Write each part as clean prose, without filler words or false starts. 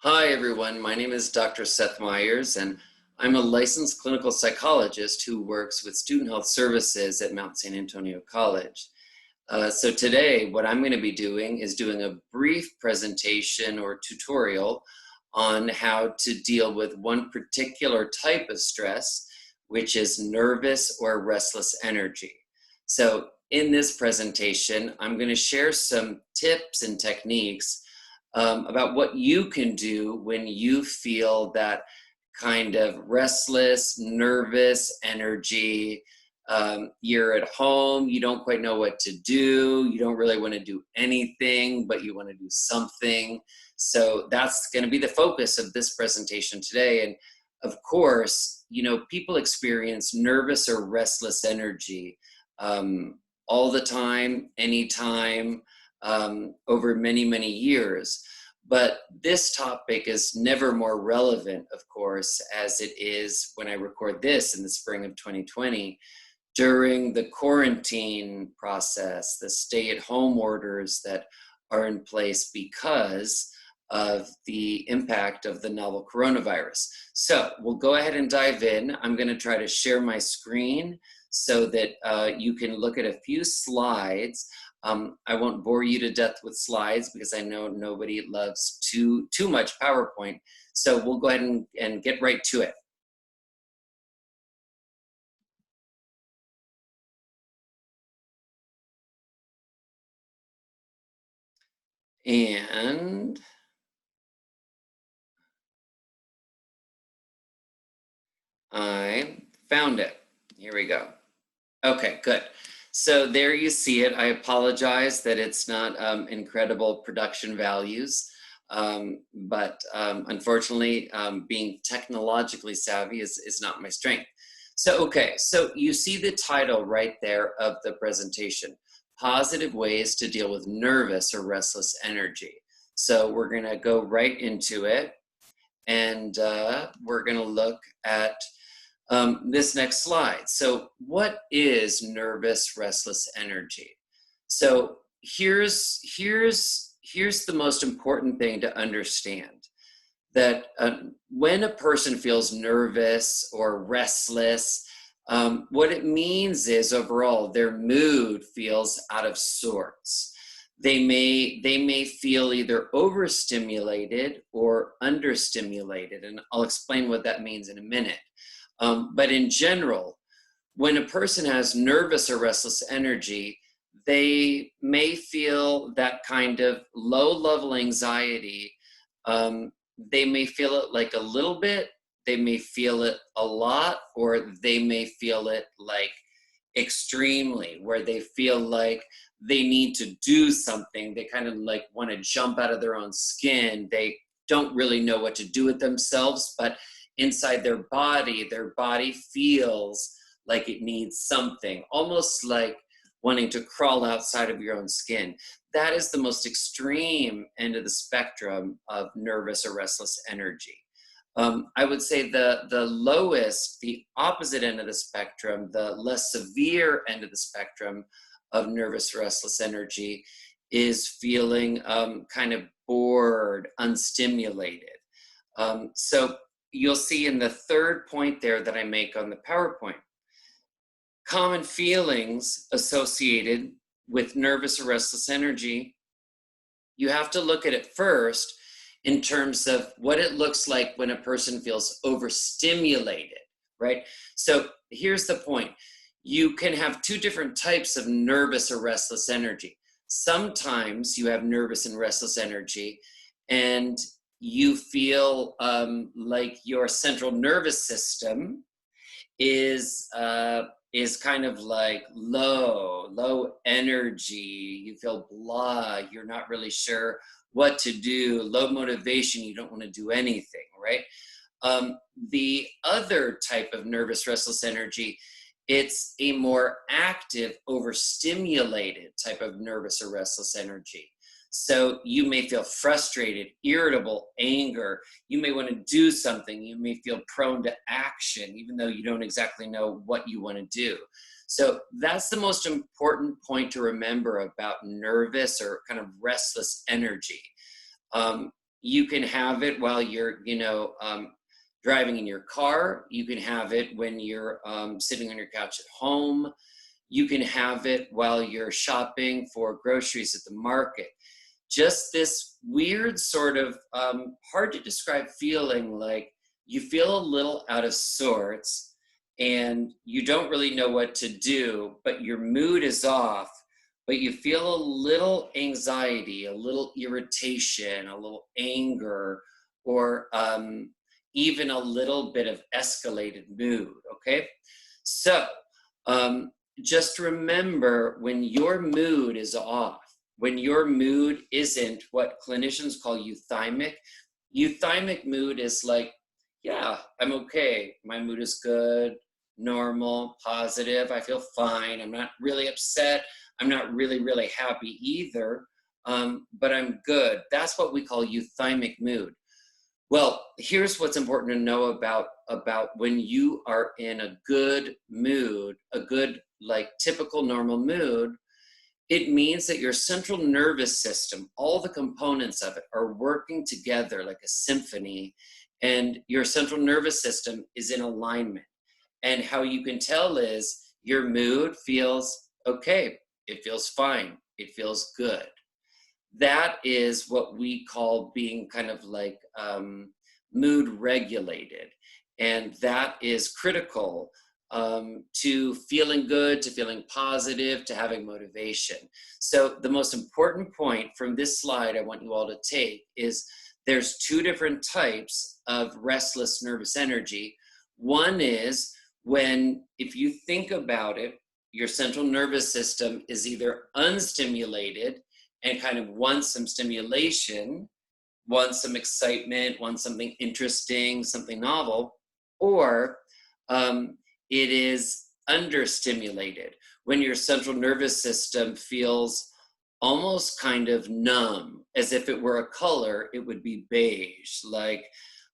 Hi, everyone. My name is Dr. Seth Meyers, and I'm a licensed clinical psychologist who works with student health services at Mount San Antonio College. So today, what I'm going to be doing is doing a brief presentation or tutorial on how to deal with one particular type of stress, which is nervous or restless energy. So in this presentation, I'm going to share some tips and techniques about what you can do when you feel that kind of restless, nervous energy. You're at home, you don't quite know what to do, you don't really want to do anything, but you want to do something. So that's going to be the focus of this presentation today. And of course, people experience nervous or restless energy all the time, anytime, over many, many years. But this topic is never more relevant, of course, as it is when I record this in the spring of 2020 during the quarantine process, the stay-at-home orders that are in place because of the impact of the novel coronavirus. So we'll go ahead and dive in. I'm going to try to share my screen so that you can look at a few slides. I won't bore you to death with slides because I know nobody loves too much PowerPoint. So we'll go ahead and get right to it. And I found it. Here we go. Okay, good. So there you see it. I apologize that it's not incredible production values, but unfortunately, being technologically savvy is not my strength. So, okay, so you see the title right there of the presentation, Positive Ways to Deal with Nervous or Restless Energy. So we're gonna go right into it, and we're gonna look at this next slide. So what is nervous, restless energy? So here's the most important thing to understand, that when a person feels nervous or restless, what it means is overall their mood feels out of sorts. They may feel either overstimulated or understimulated, and I'll explain what that means in a minute. But in general, when a person has nervous or restless energy, they may feel that kind of low level anxiety. They may feel it like a little bit, they may feel it a lot, or they may feel it like extremely, where they feel like they need to do something. They kind of like want to jump out of their own skin. They don't really know what to do with themselves, but inside their body feels like it needs something, almost like wanting to crawl outside of your own skin. That is the most extreme end of the spectrum of nervous or restless energy. I would say the lowest, the opposite end of the spectrum, the less severe end of the spectrum of nervous restless energy is feeling kind of bored, unstimulated. So you'll see in the third point there that I make on the PowerPoint, common feelings associated with nervous or restless energy. You have to look at it first in terms of what it looks like when a person feels overstimulated, right? So here's the point. You can have two different types of nervous or restless energy. Sometimes you have nervous and restless energy, and you feel like your central nervous system is kind of like low energy. You feel blah. You're not really sure what to do. Low motivation. You don't want to do anything, right? The other type of nervous restless energy, it's a more active, overstimulated type of nervous or restless energy. So you may feel frustrated, irritable, anger. You may want to do something. You may feel prone to action, even though you don't exactly know what you want to do. So that's the most important point to remember about nervous or kind of restless energy. You can have it while you're, driving in your car. You can have it when you're sitting on your couch at home. You can have it while you're shopping for groceries at the market. Just this weird sort of hard to describe feeling, like you feel a little out of sorts and you don't really know what to do, but your mood is off, but you feel a little anxiety, a little irritation, a little anger, or even a little bit of escalated mood. Okay. So just remember, when your mood is off, when your mood isn't what clinicians call euthymic mood is like, yeah, I'm okay. My mood is good, normal, positive. I feel fine. I'm not really upset. I'm not really, really happy either, but I'm good. That's what we call euthymic mood. Well, here's what's important to know about when you are in a good mood, a good, like typical normal mood. It means that your central nervous system, all the components of it, are working together like a symphony, and your central nervous system is in alignment. And how you can tell is your mood feels okay, it feels fine, it feels good. That is what we call being kind of like mood regulated. And that is critical to feeling good, to feeling positive, to having motivation. So the most important point from this slide I want you all to take is there's two different types of restless nervous energy. One is when, if you think about it, your central nervous system is either unstimulated and kind of wants some stimulation, wants some excitement, wants something interesting, something novel, or it is understimulated, when your central nervous system feels almost kind of numb. As if it were a color, it would be beige, like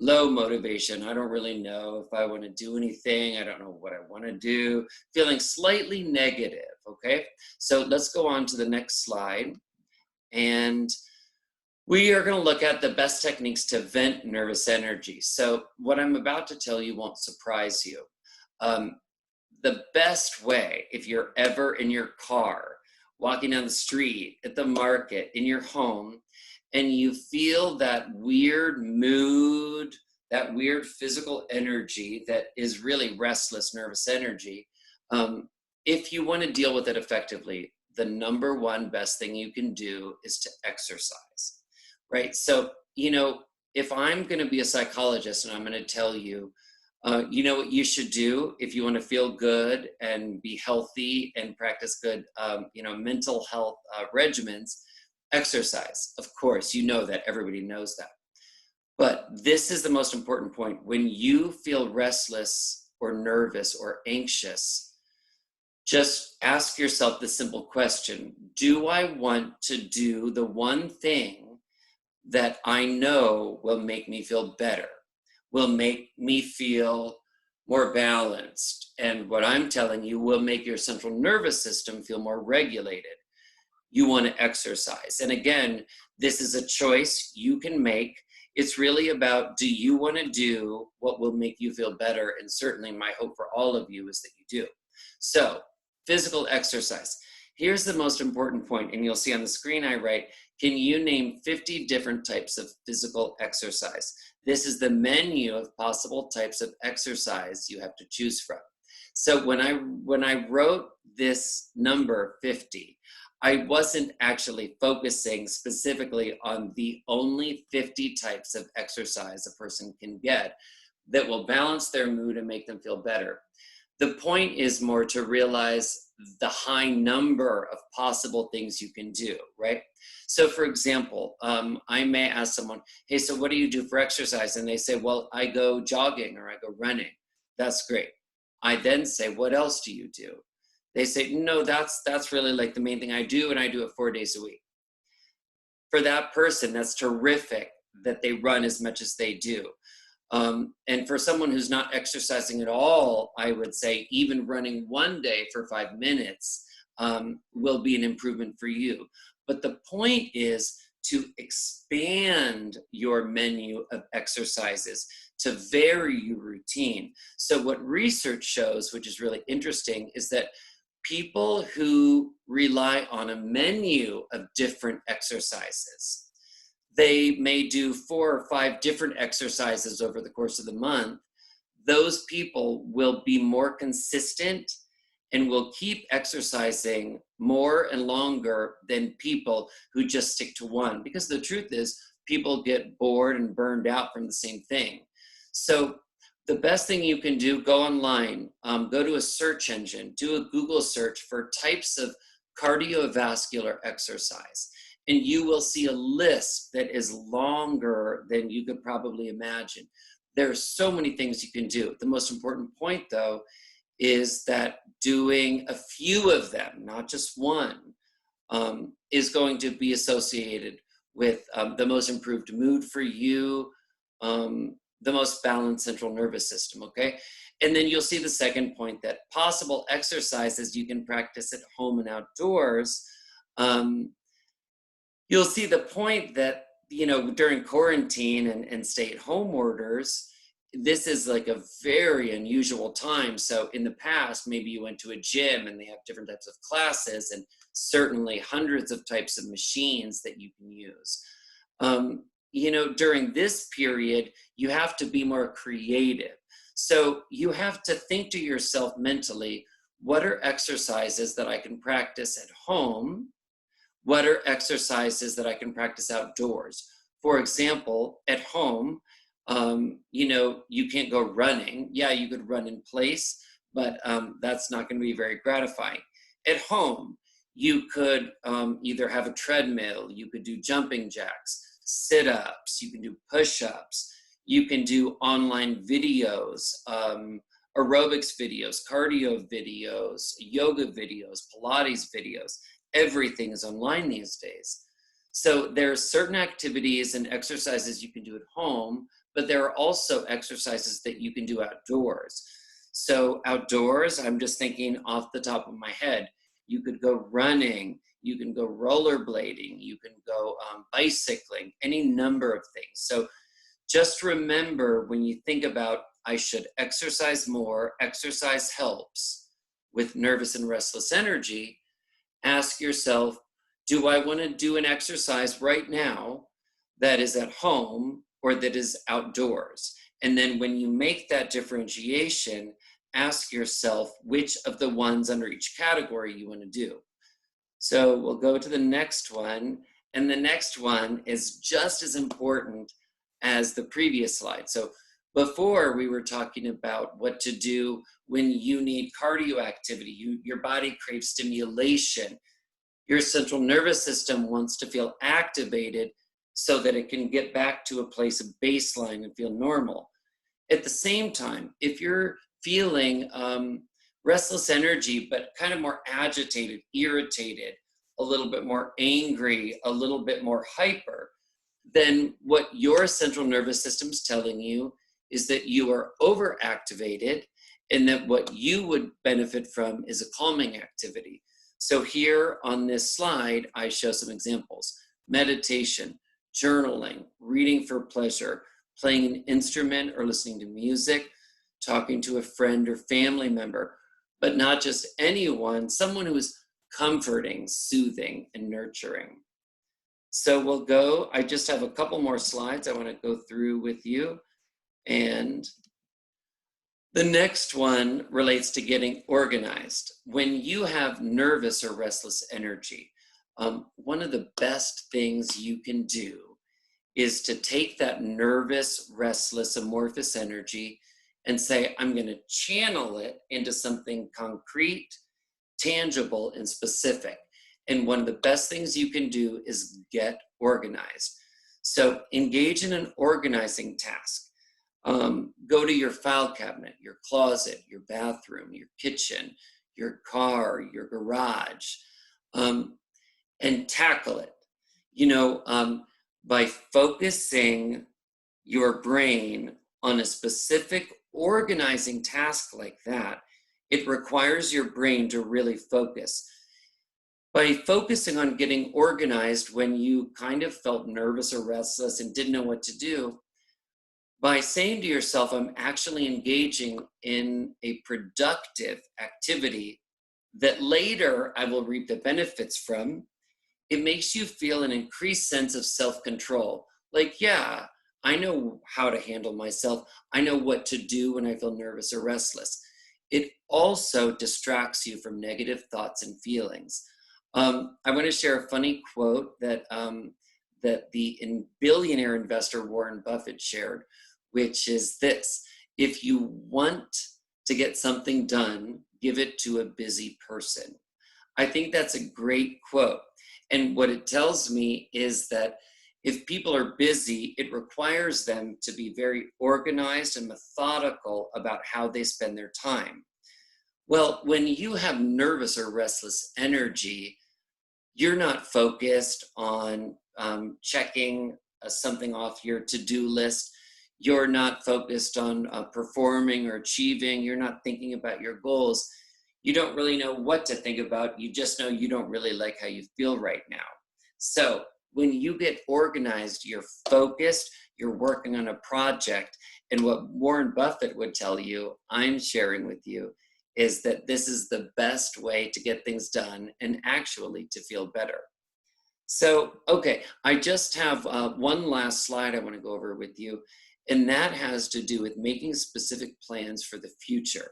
low motivation. I don't really know if I want to do anything. I don't know what I want to do. Feeling slightly negative, okay? So let's go on to the next slide. And we are going to look at the best techniques to vent nervous energy. So what I'm about to tell you won't surprise you. The best way, if you're ever in your car, walking down the street, at the market, in your home, and you feel that weird mood, that weird physical energy that is really restless nervous energy, if you want to deal with it effectively, the number one best thing you can do is to exercise, right? So, if I'm going to be a psychologist and I'm going to tell you, what you should do if you want to feel good and be healthy and practice good, mental health regimens, exercise. Of course, that everybody knows that. But this is the most important point. When you feel restless or nervous or anxious, just ask yourself the simple question: do I want to do the one thing that I know will make me feel better, will make me feel more balanced? And what I'm telling you will make your central nervous system feel more regulated. You want to exercise. And again, this is a choice you can make. It's really about, do you want to do what will make you feel better? And certainly my hope for all of you is that you do. So, physical exercise. Here's the most important point, and you'll see on the screen I write, can you name 50 different types of physical exercise? This is the menu of possible types of exercise you have to choose from. So when I wrote this number 50, I wasn't actually focusing specifically on the only 50 types of exercise a person can get that will balance their mood and make them feel better. The point is more to realize the high number of possible things you can do, right? So for example, I may ask someone, hey, so what do you do for exercise? And they say, well, I go jogging or I go running. That's great. I then say, what else do you do? They say, no, that's really like the main thing I do, and I do it 4 days a week. For that person, that's terrific that they run as much as they do. And for someone who's not exercising at all, I would say even running one day for 5 minutes will be an improvement for you. But the point is, to expand your menu of exercises, to vary your routine. So what research shows, which is really interesting, is that people who rely on a menu of different exercises, they may do 4 or 5 different exercises over the course of the month. Those people will be more consistent and will keep exercising more and longer than people who just stick to one. Because the truth is, people get bored and burned out from the same thing. So the best thing you can do, go online, go to a search engine, do a Google search for types of cardiovascular exercise, and you will see a list that is longer than you could probably imagine. There are so many things you can do. The most important point, though, is that doing a few of them, not just one, is going to be associated with the most improved mood for you, the most balanced central nervous system, okay? And then you'll see the second point, that possible exercises you can practice at home and outdoors. You'll see the point that, during quarantine and stay-at-home orders, this is like a very unusual time. So in the past, maybe you went to a gym and they have different types of classes and certainly hundreds of types of machines that you can use. During this period, you have to be more creative. So you have to think to yourself mentally, what are exercises that I can practice at home? What are exercises that I can practice outdoors? For example, at home, you can't go running. Yeah, you could run in place, but that's not going to be very gratifying. At home, you could either have a treadmill, you could do jumping jacks, sit-ups, you can do push-ups, you can do online videos, aerobics videos, cardio videos, yoga videos, Pilates videos. Everything is online these days. So there are certain activities and exercises you can do at home, but there are also exercises that you can do outdoors. So outdoors, I'm just thinking off the top of my head, you could go running, you can go rollerblading, you can go bicycling, any number of things. So just remember, when you think about, I should exercise more, exercise helps with nervous and restless energy, ask yourself, do I want to do an exercise right now that is at home or that is outdoors? And then when you make that differentiation, ask yourself which of the ones under each category you want to do. So we'll go to the next one. And the next one is just as important as the previous slide. So before, we were talking about what to do when you need cardio activity. Your body craves stimulation. Your central nervous system wants to feel activated so that it can get back to a place of baseline and feel normal. At the same time, if you're feeling restless energy, but kind of more agitated, irritated, a little bit more angry, a little bit more hyper, then what your central nervous system is telling you is that you are overactivated, and that what you would benefit from is a calming activity. So here on this slide, I show some examples: meditation, journaling, reading for pleasure, playing an instrument or listening to music, talking to a friend or family member, but not just anyone, someone who is comforting, soothing, and nurturing. So I just have a couple more slides I want to go through with you. And the next one relates to getting organized. When you have nervous or restless energy, one of the best things you can do is to take that nervous, restless, amorphous energy and say, I'm going to channel it into something concrete, tangible, and specific. And one of the best things you can do is get organized. So engage in an organizing task. Go to your file cabinet, your closet, your bathroom, your kitchen, your car, your garage, and tackle it. By focusing your brain on a specific organizing task like that, it requires your brain to really focus. By focusing on getting organized when you kind of felt nervous or restless and didn't know what to do, by saying to yourself, I'm actually engaging in a productive activity that later I will reap the benefits from, it makes you feel an increased sense of self control. Like, yeah, I know how to handle myself. I know what to do when I feel nervous or restless. It also distracts you from negative thoughts and feelings. I want to share a funny quote that billionaire investor Warren Buffett shared, which is this: if you want to get something done, give it to a busy person. I think that's a great quote. And what it tells me is that if people are busy, it requires them to be very organized and methodical about how they spend their time. Well, when you have nervous or restless energy, you're not focused on checking something off your to-do list. You're not focused on performing or achieving. You're not thinking about your goals. You don't really know what to think about. You just know you don't really like how you feel right now. So when you get organized, you're focused, you're working on a project. And what Warren Buffett would tell you, I'm sharing with you, is that this is the best way to get things done and actually to feel better. So, okay, I just have one last slide I want to go over with you, and that has to do with making specific plans for the future.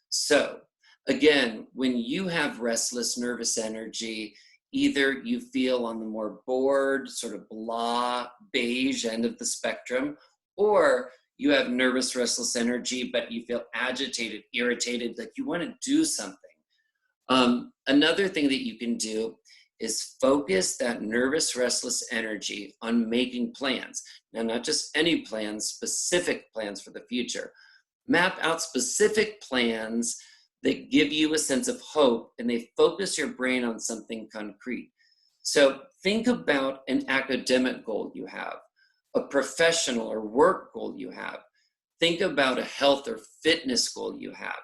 So, again, when you have restless, nervous energy, either you feel on the more bored, sort of blah, beige end of the spectrum, or you have nervous, restless energy, but you feel agitated, irritated, like you want to do something. Another thing that you can do is focus that nervous, restless energy on making plans. Now, not just any plans, specific plans for the future. Map out specific plans that give you a sense of hope, and they focus your brain on something concrete. So think about an academic goal you have, a professional or work goal you have. Think about a health or fitness goal you have.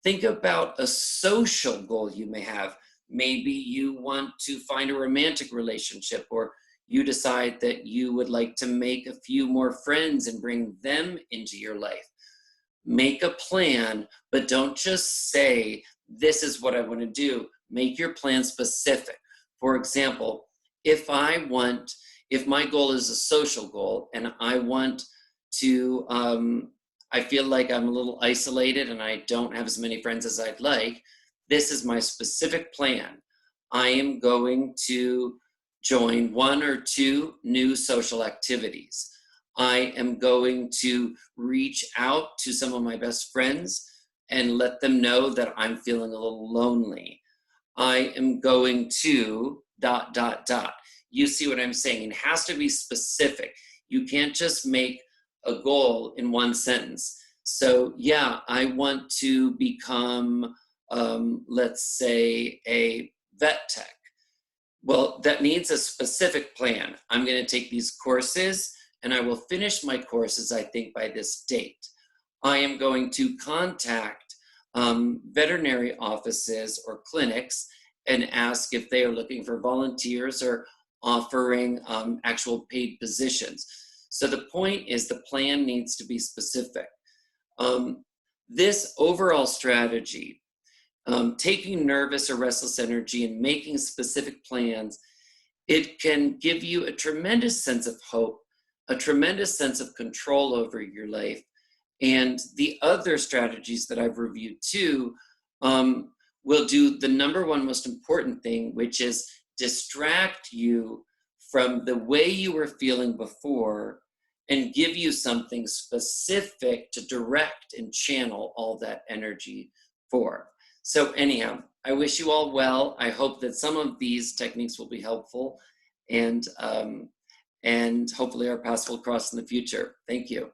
Think about a social goal you may have. Maybe you want to find a romantic relationship, or you decide that you would like to make a few more friends and bring them into your life. Make a plan, but don't just say, this is what I want to do. Make your plan specific. For example, if my goal is a social goal and I want to, I feel like I'm a little isolated and I don't have as many friends as I'd like, this is my specific plan. I am going to join 1 or 2 new social activities. I am going to reach out to some of my best friends and let them know that I'm feeling a little lonely. I am going to ... You see what I'm saying? It has to be specific. You can't just make a goal in one sentence. So yeah, I want to become, let's say, a vet tech. Well, that needs a specific plan. I'm going to take these courses and I will finish my courses, I think, by this date. I am going to contact veterinary offices or clinics and ask if they are looking for volunteers or offering actual paid positions. So the point is the plan needs to be specific. This overall strategy, taking nervous or restless energy and making specific plans, it can give you a tremendous sense of hope, a tremendous sense of control over your life. And the other strategies that I've reviewed too will do the number one most important thing, which is distract you from the way you were feeling before and give you something specific to direct and channel all that energy for. So anyhow, I wish you all well. I hope that some of these techniques will be helpful, and hopefully our paths will cross in the future. Thank you.